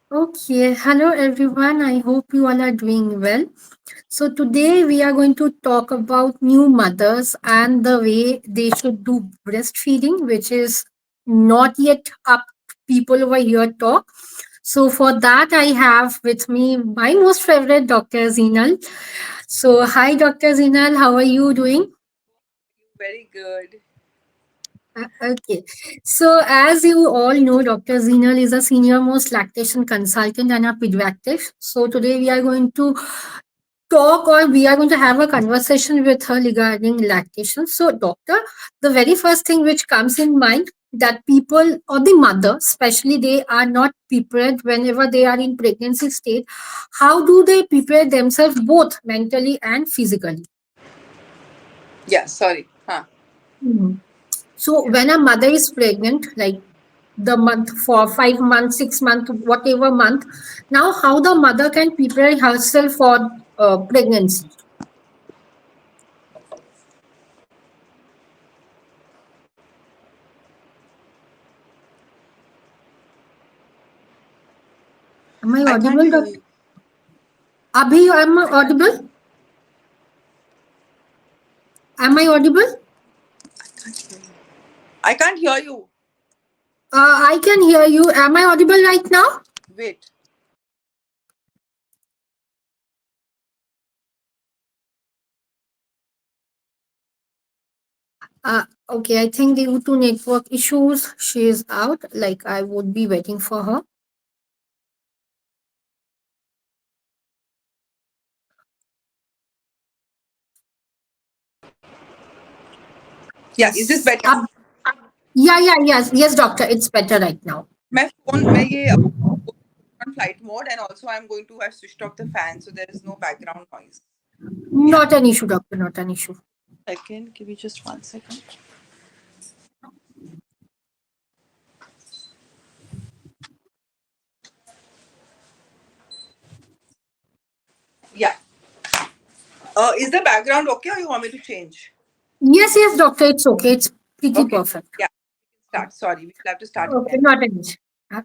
Okay, hello everyone. I hope you all are doing well. So, today we are going to talk about new mothers and the way they should do breastfeeding, which is not yet up people over here talk. So, for that, I have with me my most favorite Dr. Zinal. So, hi, Dr. Zinal, how are you doing? Very good. Okay. So, as you all know, Dr. Zinal is a senior most lactation consultant and a pediatric. So, today we are going to talk or we are going to have a conversation with her regarding lactation. So, doctor, the very first thing which comes in mind that people or the mother, especially they are not prepared whenever they are in pregnancy state. How do they prepare themselves both mentally and physically? Yeah, sorry. Huh. Mhm. So, Yeah. when a mother is pregnant, like the month for 5 months, 6 months, whatever month, now how the mother can prepare herself for pregnancy? Am I I can't audible, hear doctor? you. Abhi, am I I can't hear audible? you. Am I audible? I can't hear you. I can't hear you. I can hear you. Am I audible right now? Wait. Okay, I think due to network issues, she is out. Like I would be waiting for her. Yeah, is this Yes. better? Yeah, yeah, yes, yes, doctor. It's better right now. मैं ये on flight mode, and also I'm going to have switched off the fan so there is no background noise. Yeah. Not an issue, doctor. Not an issue. Second, give me just 1 second. Yeah. Is the background okay or you want me to change? Yes, yes, doctor. It's okay. It's pretty Okay. perfect. Yeah. Start. Sorry, we will have to start Okay, again. not an issue.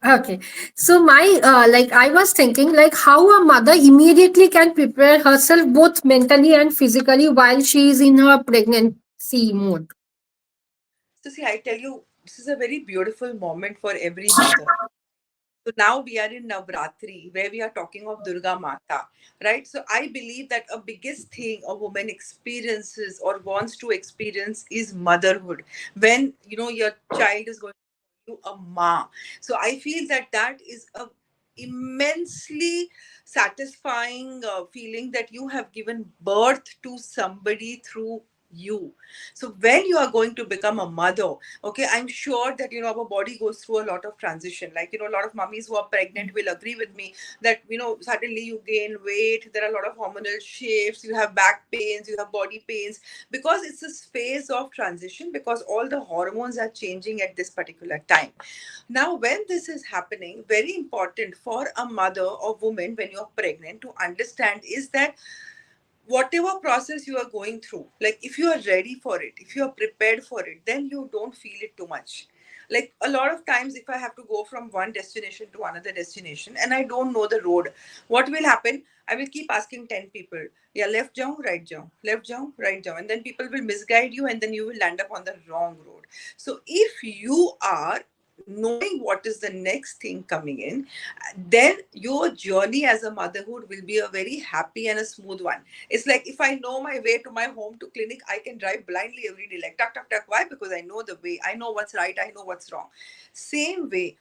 Okay. So my like I was thinking like how a mother immediately can prepare herself both mentally and physically while she is in her pregnancy mode. So see, I tell you, this is a very beautiful moment for every mother. So now we are in Navratri, where we are talking of Durga Mata, right? So I believe that a biggest thing a woman experiences or wants to experience is motherhood. When your child is going to a ma. So I feel that that is a immensely satisfying feeling that you have given birth to somebody through you. So when you are going to become a mother, okay, I'm sure that our body goes through a lot of transition. Like a lot of mummies who are pregnant will agree with me that suddenly you gain weight, there are a lot of hormonal shifts, you have back pains, you have body pains, because it's this phase of transition, because all the hormones are changing at this particular time. Now when this is happening, very important for a mother or woman when you're pregnant to understand is that whatever process you are going through, like if you are ready for it, if you are prepared for it, then you don't feel it too much. Like a lot of times, if I have to go from one destination to another destination and I don't know the road, what will happen? I will keep asking 10 people, yeah, left jump, right jump, left jump, right jump, and then people will misguide you and then you will land up on the wrong road. So if you are knowing what is the next thing coming in, then your journey as a motherhood will be a very happy and a smooth one. It's like if I know my way to my home to clinic, I can drive blindly every day, like tuck tuck tuck. Why? Because I know the way. I know what's right. I know what's wrong. Same way,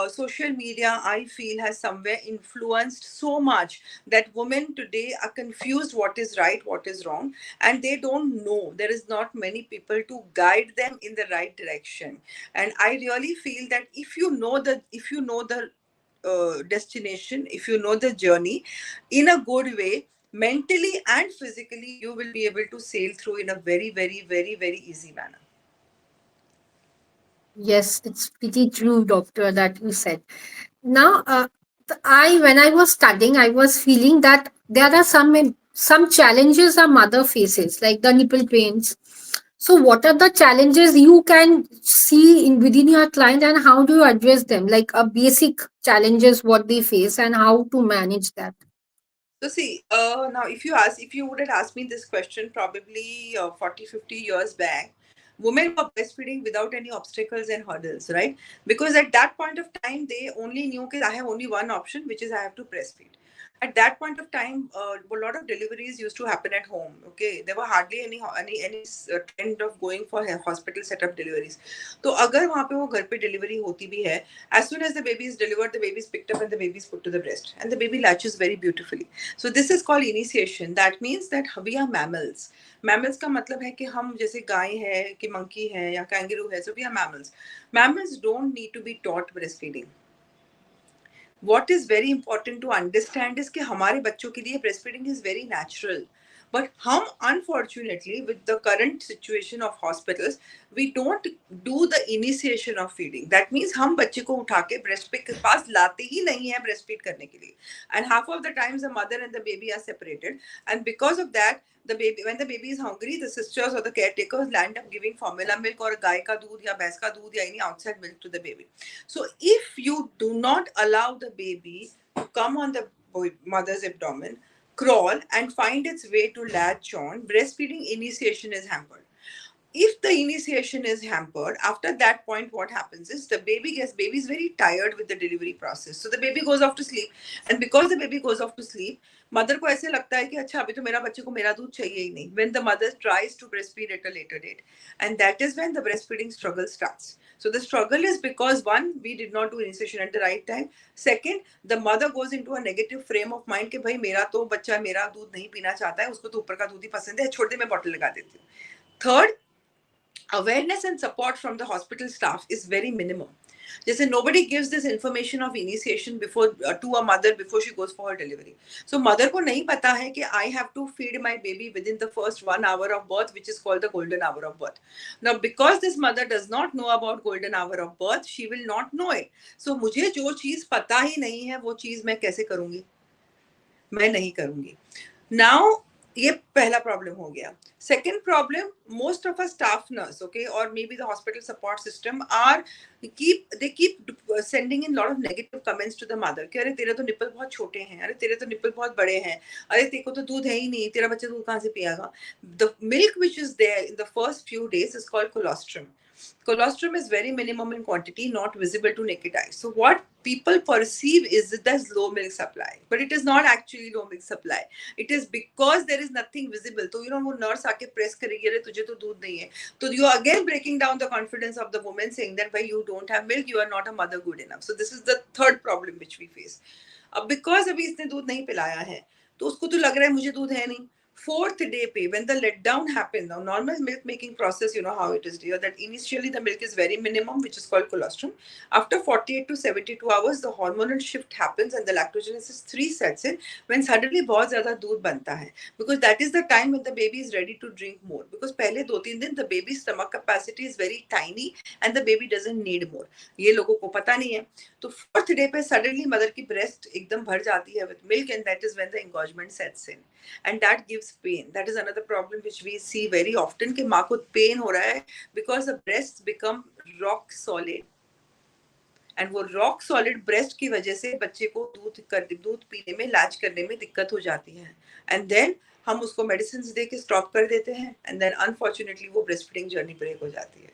social media, I feel, has somewhere influenced so much that women today are confused what is right, what is wrong, and they don't know. There is not many people to guide them in the right direction. And I really feel that if you know the destination, if you know the journey in a good way, mentally and physically, you will be able to sail through in a very, very, very, very easy manner. Yes, it's pretty true, doctor, that you said. Now, I when I was studying, I was feeling that there are some challenges a mother faces, like the nipple pains. So what are the challenges you can see in within your client, and how do you address them? Like a basic challenges what they face and how to manage that. So see, now if you would have asked me this question probably 40, 50 years back, women were breastfeeding without any obstacles and hurdles, right? Because at that point of time, they only knew that I have only one option, which is I have to breastfeed. At that point of time, a lot of deliveries used to happen at home. Okay, there were hardly any trend of going for hospital setup deliveries. तो अगर वहाँ पे वो घर पे delivery होती भी है, as soon as the baby is delivered, the baby is picked up and the baby is put to the breast, and the baby latches very beautifully. So this is called initiation. That means that we are mammals. Mammals का मतलब है कि हम जैसे गाय है कि monkey है या kangaroo है, so we are mammals. Mammals don't need to be taught breastfeeding. What is very important to understand is कि हमारे बच्चों के लिए breastfeeding is very natural. But हम unfortunately with the current situation of hospitals, we don't do the initiation of feeding. That means हम बच्चे को उठा के breast पे के पास लाते ही नहीं है breastfeed करने के लिए. And half of the times the mother and the baby are separated. And because of that, the baby, when the baby is hungry, the sisters or the caretakers land up giving formula milk or गाय का दूध या भैंस का दूध या any outside milk to the baby. So if you do not allow the baby to come on the mother's abdomen, crawl and find its way to latch on, breastfeeding initiation is hampered. If the initiation is hampered, after that point what happens is the baby is very tired with the delivery process, so the baby goes off to sleep. And because the baby goes off to sleep, mother को ऐसे लगता है कि अच्छा अभी तो मेरा बच्चे को मेरा दूध चाहिए ही नहीं, when the mother tries to breastfeed at a later date, and that is when the breastfeeding struggle starts. So the struggle is because one, we did not do initiation at the right time. Second, the mother goes into a negative frame of mind कि भाई मेरा तो बच्चा मेरा दूध नहीं पीना चाहता है, उसको तो ऊपर का दूध ही पसंद है, छोड़ दे मैं बॉटल लगा देती हूँ. Third, awareness and support from the hospital staff is very minimum. जैसे nobody gives this information of initiation before to a mother before she goes for her delivery. So mother को नहीं पता है कि I have to feed my baby within the first 1 hour of birth, which is called the golden hour of birth. Now because this mother does not know about golden hour of birth, she will not know it. So मुझे जो चीज पता ही नहीं है वो चीज मैं कैसे करूंगी, मैं नहीं करूंगी. Now ये पहला प्रॉब्लम हो गया. Second problem, most of our staff nurse, okay, or maybe the hospital support system are they keep sending in lot of negative comments to the mother कि अरे तेरे तो निप्पल बहुत छोटे हैं, अरे तेरे तो निप्पल बहुत बड़े हैं, अरे तेरे को तो दूध है ही नहीं, तेरा बच्चा दूध कहाँ से पिएगा. The milk which is there in the first few days is called colostrum. Colostrum is very minimum in quantity, not visible to naked eye. So what people perceive is that there's low milk supply, but it is not actually low milk supply. It is because there is nothing visible. So वो nurse आके press करेगी अरे तुझे तो दूध नहीं है. So you are again breaking down the confidence of the woman, saying that भाई you don't have milk, you are not a mother good enough. So this is the third problem which we face. अब because अभी इसने दूध नहीं पिलाया है, तो उसको तो लग रहा है मुझे दूध है नहीं. Fourth day pay, when the letdown happens, now normal milk making process, you know how it is, dear, that initially the milk is very minimum, which is called colostrum. After 48 to 72 hours, the hormonal shift happens and the lactogenesis 3 sets in, when suddenly बहुत ज़्यादा दूध बनता है, because that is the time when the baby is ready to drink more. Because पहले 2-3 दिन the baby's stomach capacity is very tiny and the baby doesn't need more. ये लोगों को पता नहीं है. तो fourth day पे suddenly mother की breast एकदम भर जाती है with milk, and that is when the engorgement sets in. And that gives pain. That is another problem which we see very often कि माँ को pain हो रहा है because the breasts become rock solid. And वो rock solid breast की वजह से बच्चे को दूध पीने में लाज करने में दिक्कत हो जाती है. And then हम उसको medicines दे के stop कर देते हैं, and then unfortunately वो breastfeeding journey break हो जाती है.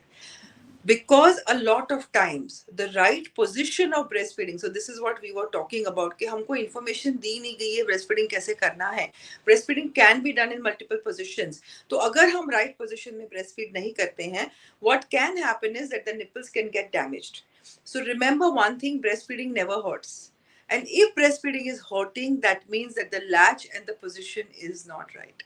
Because a lot of times the right position of breastfeeding, so this is what we were talking about कि हमको information दी नहीं गई है breastfeeding कैसे करना है. Breastfeeding can be done in multiple positions. तो अगर हम right position में breastfeed नहीं करते हैं, what can happen is that the nipples can get damaged. So remember one thing, breastfeeding never hurts. And if breastfeeding is hurting, that means that the latch and the position is not right.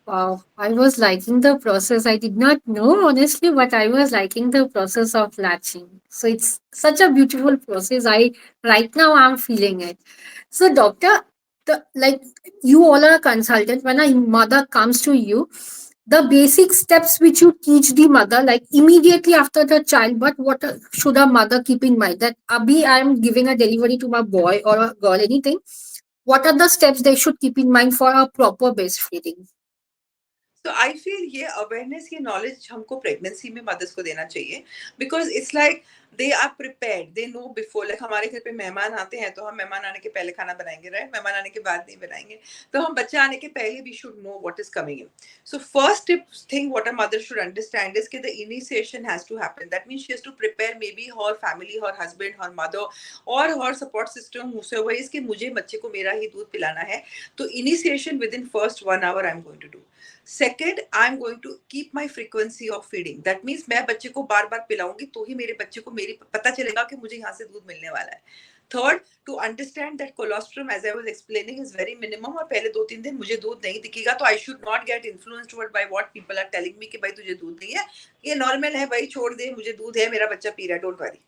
Wow, I was liking the process. I did not know honestly, but I was liking the process of latching. So it's such a beautiful process. I right now I'm feeling it. So doctor, the like you all are a consultant. When a mother comes to you, the basic steps which you teach the mother, like immediately after the child, but what should a mother keep in mind that Abhi, I am giving a delivery to my boy or a girl, anything. What are the steps they should keep in mind for a proper breastfeeding? So I feel ये awareness, ये knowledge हमको pregnancy में mothers को देना चाहिए, because it's like they are prepared, they know before. Like हमारे घर पे मेहमान आते हैं तो हम मेहमान आने के पहले खाना बनाएंगे, right? मेहमान आने के बाद नहीं बनाएंगे. तो हम बच्चा आने के पहले we should know what is coming in. So first thing what a mother should understand is that the initiation has to happen. That means she has to prepare maybe her family, her husband, her mother, or her support system, whosoever is कि मुझे बच्चे को मेरा ही दूध पिलाना है. तो initiation within first 1 hour I'm going to do. Second, I am going to keep my frequency of feeding. That means मैं बच्चे को बार बार पिलाऊंगी तो ही मेरे बच्चे को मेरी पता चलेगा कि मुझे यहाँ से दूध मिलने वाला है. Third, to understand that colostrum as I was explaining is very minimum, और पहले 2-3 दिन मुझे दूध नहीं दिखेगा तो I should not get influenced by what people are telling me कि भाई तुझे दूध नहीं है, ये नॉर्मल है भाई, छोड़ दे, मुझे दूध है, मेरा बच्चा पी रहा है, don't worry.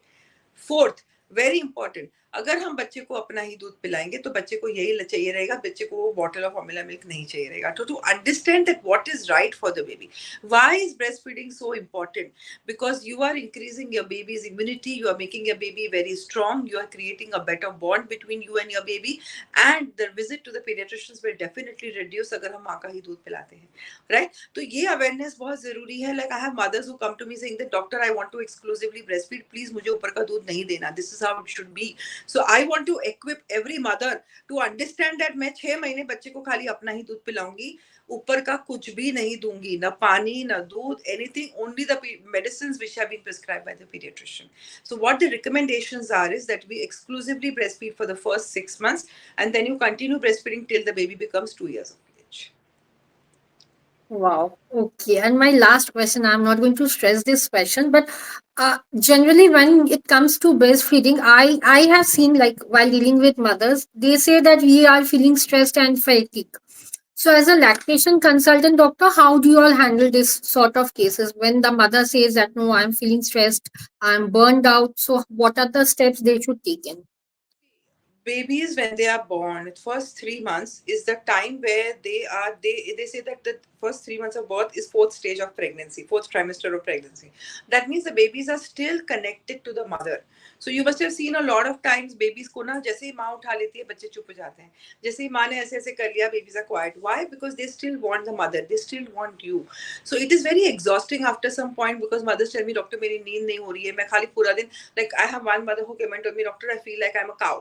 Fourth, very important, अगर हम बच्चे को अपना ही दूध पिलाएंगे तो बच्चे को यही चाहिए रहेगा, बच्चे को वो बॉटल ऑफ फॉर्मूला मिल्क नहीं चाहिए रहेगा. तो to understand that what is right for the baby. Why is breast feeding so important? Because you are increasing your baby's immunity, you are making your baby very strong, you are creating a better bond between you and your baby, and the visit to the paediatricians will definitely reduce अगर हम माँ का ही दूध पिलाते हैं, right? तो ये awareness बहुत जरूरी है. Like I have mothers who come to me saying that doctor I want to exclusively breast feed, please मुझे ऊपर का दूध नहीं देना, this is how it should be. So I want to equip every mother to understand that मैं 6 महीने बच्चे को खाली अपना ही दूध पिलाऊंगी, ऊपर का कुछ भी नहीं दूंगी, ना पानी ना दूध, anything, only the medicines which have been prescribed by the pediatrician. So what the recommendations are is that we exclusively breastfeed for the first 6 months, and then you continue breastfeeding till the baby becomes 2 years of age. Wow. Okay. And my last question, I'm not going to stress this question, but generally when it comes to breastfeeding, I have seen, like, while dealing with mothers, they say that we are feeling stressed and fatigued. So as a lactation consultant doctor, how do you all handle this sort of cases when the mother says that no, I'm feeling stressed, I'm burned out? So what are the steps they should take in? Babies when they are born, the first 3 months is the time where they say that the first 3 months of birth is fourth stage of pregnancy, fourth trimester of pregnancy. That means the babies are still connected to the mother. So you must have seen a lot of times babies को ना जैसे ही माँ उठा लेती है बच्चे चुप हो जाते हैं, जैसे ही माँ ने ऐसे ऐसे कर लिया babies are quiet. Why? Because they still want the mother, they still want you. So it is very exhausting after some point because mothers tell me, doctor मेरी नींद नहीं हो रही है, मैं खाली पूरा दिन, like I have one mother who came and told me, doctor I feel like I'm a cow.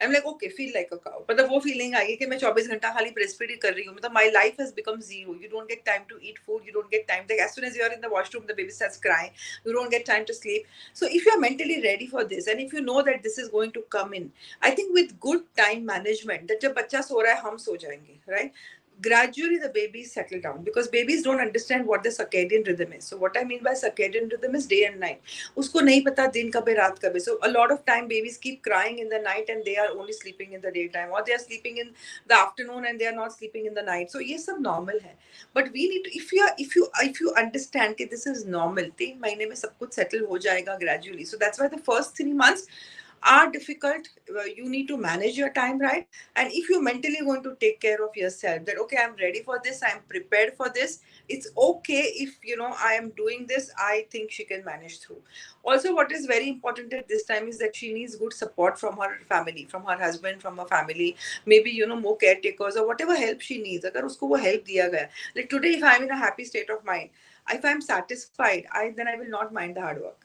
I'm like, okay, feel like a cow. मतलब वो feeling आई है कि मैं 24 घंटा खाली breastfeed कर रही हूँ. मतलब my life has become zero. You don't get time to eat food. You don't get time. Like as soon as you are in the washroom, the baby starts crying. You don't get time to sleep. So if you are mentally ready for this, and if you know that this is going to come in, I think with good time management, that जब बच्चा सो रहा है हम सो जाएंगे, right? Gradually the babies settle down because babies don't understand what the circadian rhythm is. So what I mean by circadian rhythm is day and night. उसको नहीं पता दिन कब है रात कब है. So a lot of time babies keep crying in the night and they are only sleeping in the daytime, or they are sleeping in the afternoon and they are not sleeping in the night. So ये सब normal है. But we need to, if you understand कि this is normal, 3 महीने में सब कुछ settle हो जाएगा gradually. So that's why the first 3 months are difficult. You need to manage your time, right? And if you're mentally going to take care of yourself, that okay, I'm ready for this, I'm prepared for this, it's okay if I am doing this, I think she can manage through. Also, what is very important at this time is that she needs good support from her family, from her husband, from her family, maybe more caretakers or whatever help she needs. अगर उसको वो help दिया गया, like today if I'm in a happy state of mind, if I'm satisfied, then I will not mind the hard work.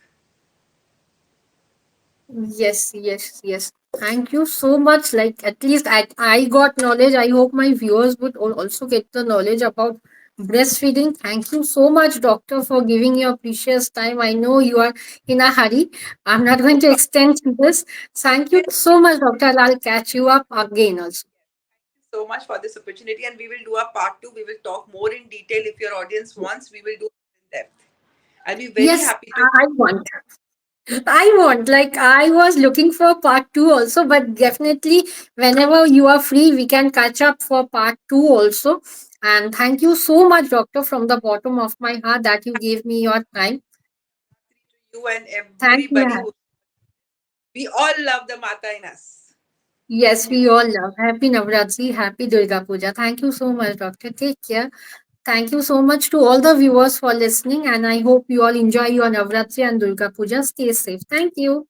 Yes, yes, yes. Thank you so much. Like, at least I got knowledge. I hope my viewers would also get the knowledge about breastfeeding. Thank you so much, doctor, for giving your precious time. I know you are in a hurry. I'm not going to extend this. Thank you so much, doctor. I'll catch you up again also. So much for this opportunity, and we will do a part 2. We will talk more in detail. If your audience wants, we will do it in depth. I'll be very Yes, happy to. I want. I want, like, I was looking for part two also, but definitely whenever you are free, we can catch up for part two also. And thank you so much, doctor, from the bottom of my heart that you gave me your time. You and Thank you. everybody who, we all love the Mata in us. Yes, we all love. Happy Navratri, happy Durga Puja. Thank you so much, doctor. Take care. Thank you so much to all the viewers for listening, and I hope you all enjoy your Navratri and Durga Puja. Stay safe. Thank you.